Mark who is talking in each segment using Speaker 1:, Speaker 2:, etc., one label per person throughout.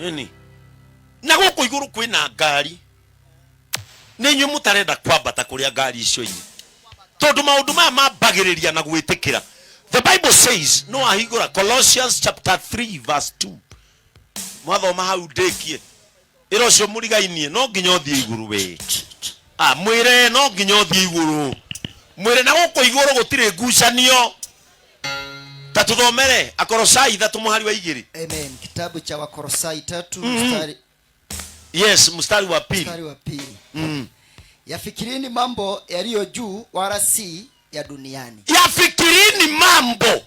Speaker 1: Nini? Na guku iguru kwina ngari. Ninyu mutarenda kwambata kuria ngari icio inyi. Tondu maundu maya mambagiriria na gwitikira. The Bible says, no ahigura, Colossians chapter 3 verse 2. Mwathoma hau ndekie. Iro cio murigainie no nginya uthie iguru we. Mwire no nginya uthie iguru. Mwire na guku iguru gutire ngucanio. Tatuthomere Akolosai 3 muhari wa 2.
Speaker 2: Amen. Kitabu cha Wakolosai 3 mstari.
Speaker 1: Yes, mstari wa 2.
Speaker 2: Mstari wa 2. Yafikirini mambo yaliyo juu wala si ya duniani.
Speaker 1: Yafikirini mambo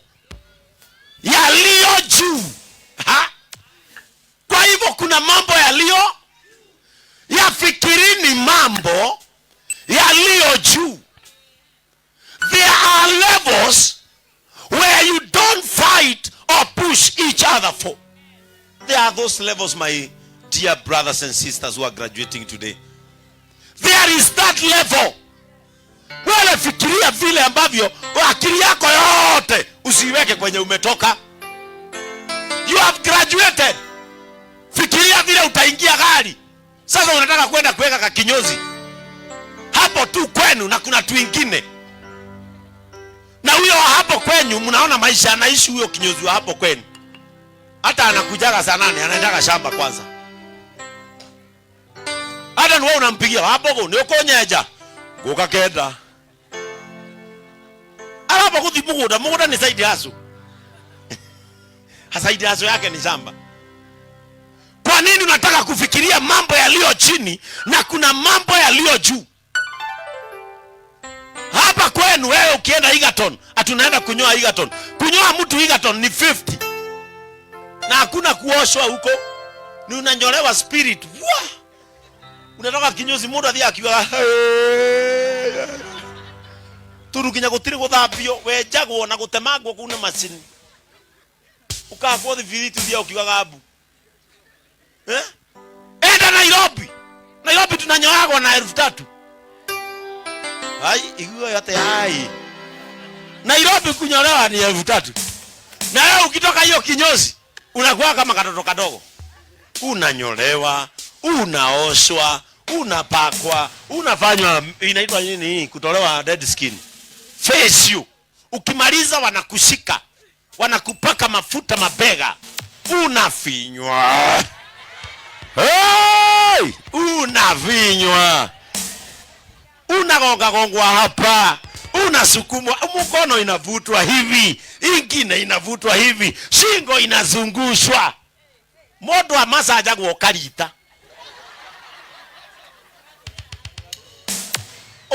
Speaker 1: yaliyo juu. Kwa hivyo kuna mambo yaliyo. Yafikirini mambo yaliyo juu. There are levels where you don't fight or push each other for. There are those levels, my dear brothers and sisters who are graduating today. There is that level. Wewe fikiria vile ambavyo akili yako yote usiweke kwenye umetoka. You have graduated. Fikiria vile utaingia gari. Sasa unataka kwenda kuweka kakinyozi hapo tu kwenu na kuna tu wengine. Na huyo hapo kwenu mnaona maisha anaishi huyo kinyozi wa hapo kwenu. Hata anakujaga saa 8 anaendaga shamba kwanza. Hata wewe unampigia hapo ni ukonyeja. Goka kenda. Alapo kuthibuguda muguda ni side hasu. Side hasu yake ni shamba. Kwa nini unataka kufikiria mambo yaliyo chini na kuna mambo yaliyo juu? Hapa kwenu wewe ukienda Egerton, atunaenda kunyoa Egerton. Kunyoa mtu Egerton ni 50. Na hakuna kuoshwa huko. Ni unanyolewa spirit. Wah! Unatoka kinyozi muda thia akiwa turukinya gutiri guthambio wenjagwo na gutemagwo kuna macini. Ukakwo thibiritu thia ukiwa gabu. Enda Nairobi. Nairobi tunanyoagwa na 3000. Hai, iguo yote hai. Nairobi kunyolewa ni 3000. Na wewe ukitoka hiyo kinyozi unakuwa kama katoto kadogo. Unanyolewa, unaoshwa, unapakwa, unafanywa inaitwa nini? Kutolewa dead skin. Face you. Ukimaliza wanakushika. Wanakupaka mafuta mabega. Unafinywa. Hey! Unavinywa. Unagonga gongwa hapa. Unasukumwa. Mkono inavutwa hivi. Ingine inavutwa hivi. Shingo inazungushwa. Modo wa masaja gwokarita.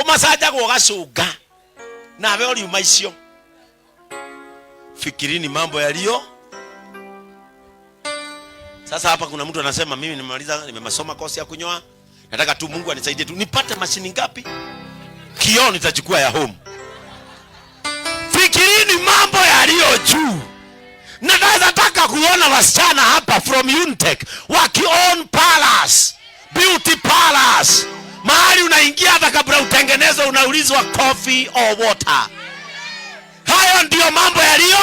Speaker 1: Masaja gwogacuga. Na we uri umaicio. Fikirini mambo yaliyo. Sasa hapa kuna mtu anasema mimi nimemaliza kosi ya kunyoa. Nataka tu Mungu anisaidie tu. Nipate mashini ngapi? Kioo nitachukua ya home. Fikirini mambo yaliyo juu. Nataka kuona wasichana hapa from Untech waki-own palace, beauty palace. Mahali unaingia hata kabla utengeneze unaulizwa coffee or water. Hayo ndio mambo yaliyo.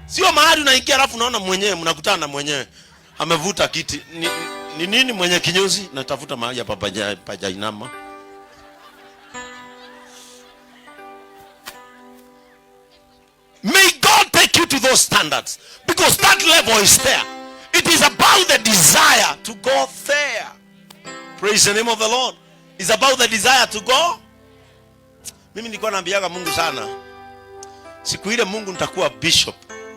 Speaker 1: Sio mahali unaingia alafu unaona mwenyewe mnakutana na mwenyewe amevuta kiti. Ni nini mwenye kinyozi? Natafuta mahali hapa pajainama. May God take you to those standards because that level is there. It is about the desire to go there. Praise the name of the Lord. It's about the desire to go. Mimi nilikuwa naambiaga Mungu sana, siku ile Mungu nitakuwa bishop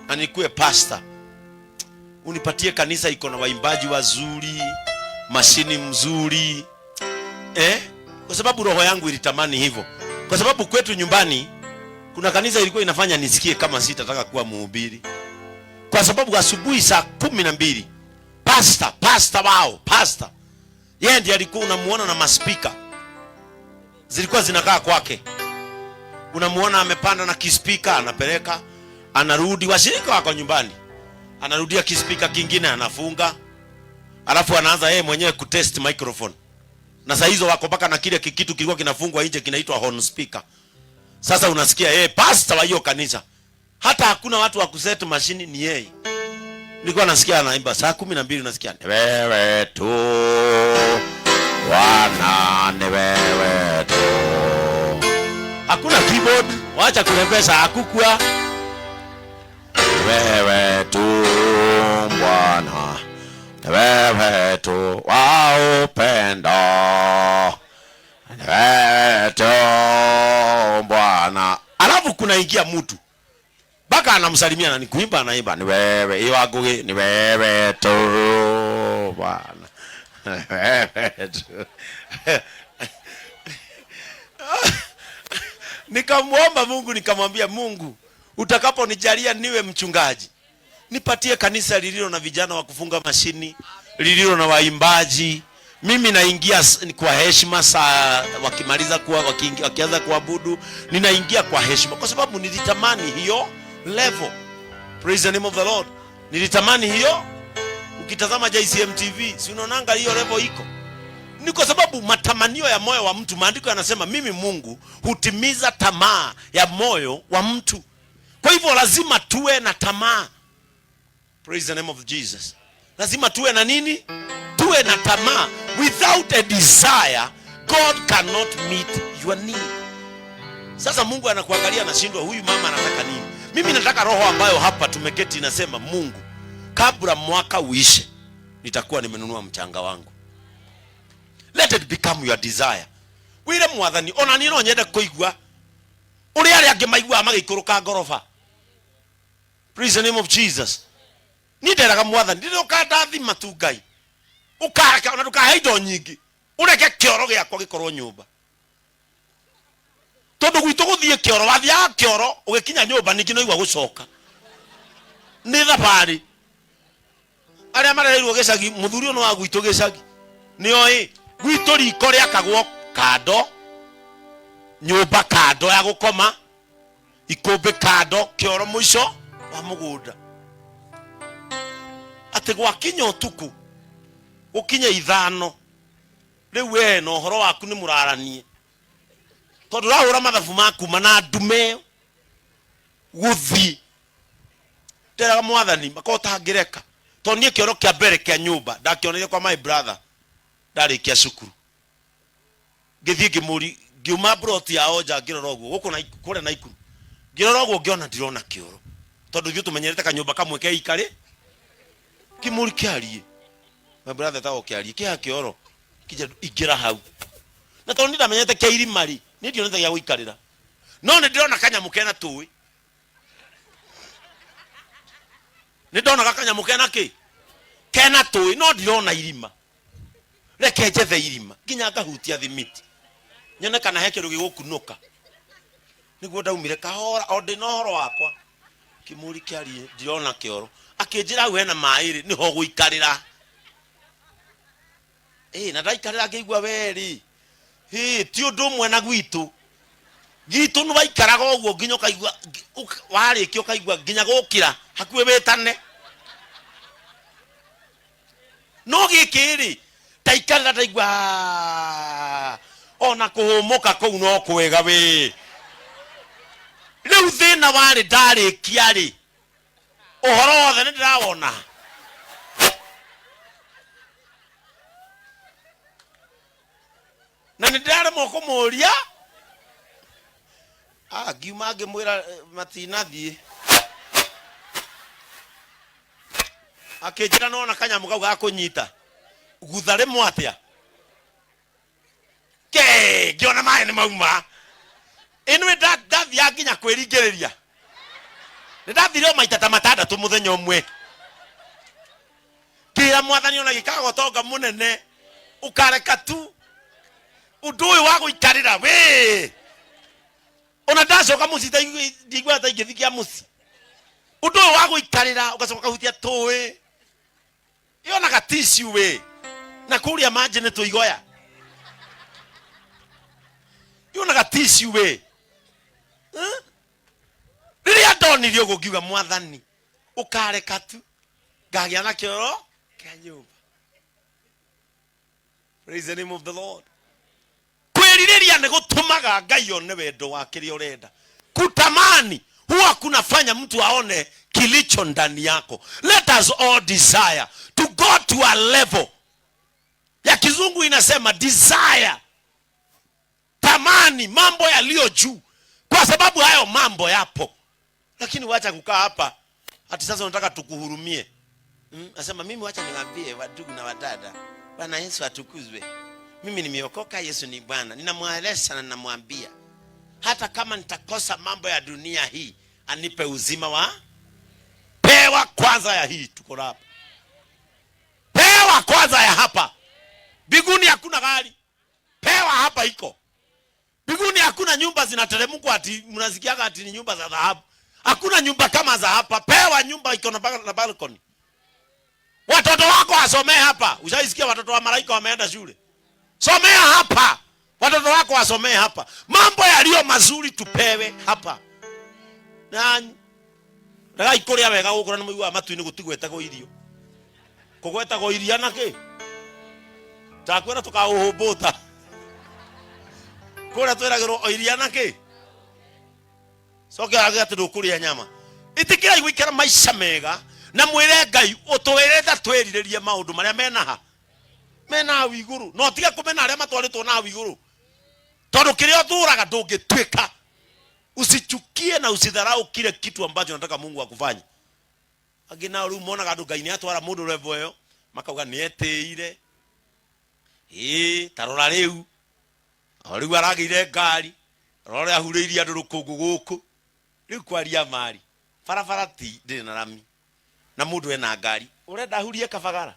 Speaker 1: na nikuwe pastor, unipatie kanisa iko na waimbaji wazuri, mashini mzuri. Kwa sababu roho yangu ilitamani hivyo. Kwa sababu kwetu nyumbani kuna kanisa ilikuwa inafanya nisikie kama sitataka kuwa mhubiri. Kwa sababu asubuhi saa 12 pastor yeye ndiye alikuwa unamuona na maspika zilikuwa zinakaa kwake. Unamuona amepanda na kispika anapeleka, anarudi, washirika wako nyumbani, anarudia kispika kingine anafunga, alafu anaanza yeye mwenyewe kutest microphone. Na saa hizo wako paka na kile kitu kilikuwa kinafungwa nje kinaitwa horn speaker. Sasa unasikia pastor wa hiyo kanisa. Hata hakuna watu wa kuset machine, ni yeye. Nilikuwa nasikia anaimba saa 12 nasikia ni wewe tu Bwana, ni wewe tu. Hakuna keyboard, wacha kurembesha hakukua. Wewe tu Bwana, wewe tu wa upendo, wewe tu Bwana. Alafu kuna ingia mtu baka anamsalimia na ni kuimba anaimba ni wewe hiyo agoge ni wewe tu Bwana, wewe tu. Nikamwomba Mungu, nikamwambia Mungu, utakaponijalia niwe mchungaji, nipatie kanisa lililo na vijana wa kufunga mashini, lililo na waimbaji. Mimi naingia kwa heshima, saa wakimaliza kuwa wakianza kuabudu, ninaingia kwa heshima kwa sababu nilitamani hiyo level. Praise the name of the Lord. Nilitamani hiyo. Ukitazama JCM TV, si unaonanga hiyo level iko. Ni kwa sababu matamanio ya moyo wa mtu, maandiko yanasema mimi Mungu hutimiza tamaa ya moyo wa mtu. Kwa hivyo lazima tuwe na tamaa. Praise the name of Jesus. Lazima tuwe na nini? Tuwe na tamaa. Without a desire, God cannot meet your need. Sasa Mungu anakuangalia na shindwa, huyu mama anataka nini? Mimi nataka roho ambayo hapa tumeketi inasema, Mungu, kabla mwaka uishe nitakuwa nimenunua mchanga wangu. Let it become your desire. Wire mwathani ona ni no nyende kuigua uri ari ange maigua magikuruka ngorofa. Praise the name of Jesus. Ni nderaga mwathani ndiro kandathi matungai ukareka ona ndukahe indo nyingi ureke kioro giakwa gikorwo nyumba. Tondu gwitu guthie kioro wathia kioro ugikinya nyumba ningi no igwa gucoka ni thabari. Aria marerirwo gicagi muthuri ono wa gwitu gicagi ni oi gwitu riko ria kagwo kando, nyumba kando ya gukoma, ikombe kando, kioro mwisho wa mugunda. Ate gwakinya utuku ukinya 5 riu we no horo waku ni muraranie tondu rahura mathabu maku mana ndume guthi teraga mwathani makota ngireka tonie kioro kia mbere kia nyumba ndakionire kwa my brother ndarikia cukuru ngithie ngimuri ngiuma broti ya oja ngirora oguo guku na kure na ikuru ngirora oguo ngiona ndirona kioro tondu thiu tumenyerete kanyumba kamwe ke ikare kimuri kiarie my brother tawo kiarie kia kioro kija igira hau na tondu ndamenyete kia irimari ni ndio nenda ya guikarira no ndirona kanyamu kena tuwi ndona kanyamu kena ki kena tuwi no ndirona irima reke njethe irima nginya ngahutia thimiti nyone kana he kiru gigukunuka niguo ndaumire kahora odi no horo wakwa kimuri kiarie ndirona kioro akinjira we na mairi niho guikarira na ndaikarira ngigwa weri ti undu mwe na gwitu no baikaraga oguo nginya kaigwa warikio kaigwa nginya gukira hakuwe betane no gikiri taikarira taigwa ona kuhumuka kou no kwega we riu thina wari ndarikia ri uhoro wothe ni ndirawona na ndirare moko moria ngiuma ngimwira matinathie akinjira nona kanyamu kau gakunyita guthare mwatia ke ngiona maĩ nĩ mauma inwe ndathia nginya kwĩringĩrĩria ndathire maita ta 6 mũthenya ũmwe kĩra mwathani ona gĩkaga tonga mũnene ukareka tu undu uyu wa guikarira we ona ndacoka muci ndigwa ta ingithikia muci undu uyu wa guikarira ugacoka hutia tuwi yona gaticiu we na kuria maji ni tuigoya yona gaticiu we riria ndonirio gukiuga mwathani ukareka tu ngagia na kioro kia nyumba. Praise the name of the Lord. Kwĩrirĩria nĩ gũtũmaga Ngai one wendo wa kĩrĩa ũrenda. Kutamani huwa kunafanya mtu aone kilicho ndani yako. Let us all desire to go to a level, ya kizungu inasema desire, tamani mambo yaliyo juu, kwa sababu hayo mambo yapo. Lakini wacha kukaa hapa ati sasa unataka tukuhurumie. Nasema mimi wacha niwaambie wadugu na wadada, Bwana Yesu atukuzwe. Mimi nimeokoka, Yesu ni Bwana. Ninamweleza na ninamwambia hata kama nitakosa mambo ya dunia hii, anipe uzima wa pewa kwanza ya hii tuko hapa. Pewa kwanza ya hapa. Biguni hakuna gari. Pewa hapa iko. Biguni hakuna nyumba zinateremka ati mnazikiaga ati ni nyumba za dhahabu. Hakuna nyumba kama za hapa. Pewa nyumba iko na balcony. Watoto wako wasomee hapa. Ushaisikia watoto wa malaika wameenda shule? Somea hapa. Watoto wako wasomee hapa. Mambo yaliyo mazuri tupewe hapa. Na daga ikoria wega gukora ni muigwa matu-ini gutigwetagwo irio. Kugwetagwo iria nake. Takwera tukauhubuta. Kura tweragirwo iria nake. Soke agati ndukuria nyama. Itikira igwikara maisha mega na mwire Ngai utwireta twiriririe maundu maria mena wiguru. No tiga kumena aria matwaritwo na wiguru. Tondu kirio thuraga ndungitwika. Usichukie na usidharau kile kitu ambacho nataka Mungu akufanye. Agina ru monaga andu Ngai ni atwara mundu level yo makauga ni eteire. Tarora riu. Riu aragire ngari. Rore ahuriirie andu rukungu guku. Riu kwaria mari. Farafara ti ndiri na rami. Na mundu ena ngari. Urenda ahurie kabagara.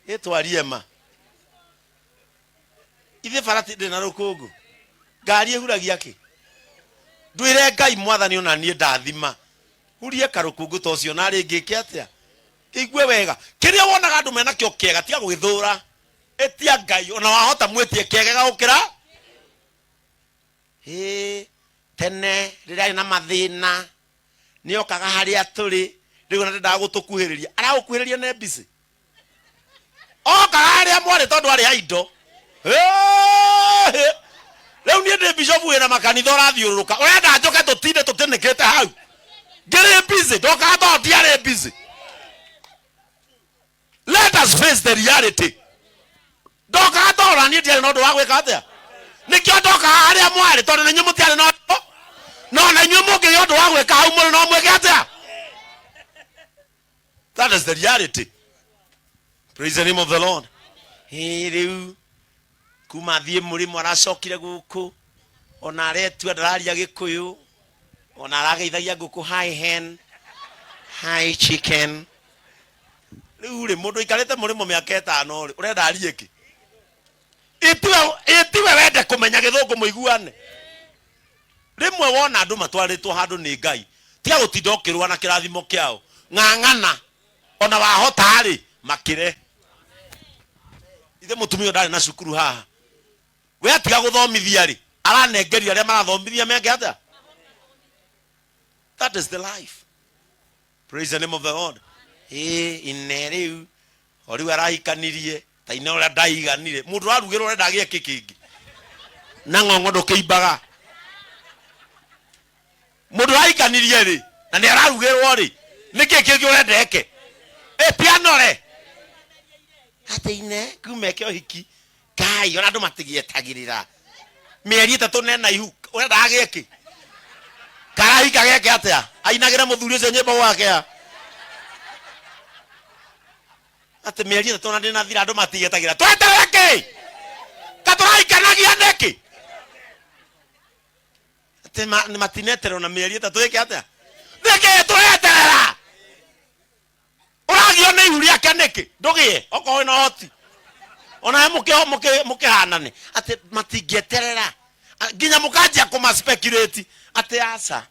Speaker 1: Etwarie ma. Ithe farati ndiri na rukungu. Ngari ehuragia ki. Ndwire Ngai Mwathani ona nie ndathima. Hurie karukungu tocio na ringi kiatia. Igwe wega. Kiria wonaga andu mena kio kiega tiga gwithura. Etia Ngai ona wahota mwetie kiega gukira. Tene riria na mathina ni okaga haria turi riu ndenda gutukuhiriria aragukuhiriria ne busy oka haria mwari tondu ari haindo riu ni ndi bishop wina makanitha urathiururuka urenda njoke tutinde tutinikite hau ngiri busy ndoka thought ari busy. Let us face the reality. Ndoka thought ni ndi no ndu wa gwika atia nikio ndoka haria mwari tondu ni nyumu tiari no na nyumu ngi ndu wa gwika hau muri no mwike atia. That is the reality. Praise the name of the Lord. Riu kuma thie muri mwaracokire guku ona aretua ndararia Gikuyu ona arageithagia nguku hi hen hi chicken. Riu ri mundu ikarite muri mo miaka 5 ri urenda arie ki itiwe wende kumenya Githungu muiguane. Rimwe wona andu matwaritwo handu ni Ngai tiga gutinda ukirwa na kirathimo kiao ng'ang'ana ona wahota ri makire. Ithe mutumio ndari na cukuru haha we atiga guthomithia ri aranengeria aria marathomithia menge ata. That is the life. Praise the name of the Lord. Ineriu oriu arahikanirie ta ina ora ndaiganire mundu arugirwo renda agie kikingi na ng'ong'o ndukiimbaga mundu arahikanirie ri na ni ararugirwo ri niki kingi urenda eke pianore ateine kumeke ohiki kai ona andu matigietagirira mieri 3 nena ihu urenda agie ki karahika geke atia ainagira muthuri ucio nyimbo wake ate mieri 3 na ndina thira andu matigietagira twetereke katuraikanagia neki ate matinetero na mieri 3 yake atia neke tweterera uragio ne ihuria kaneke ndugie oko ino hoti ona muke hanane ate matigieterera ginya mukanjia kuma speculate ate asa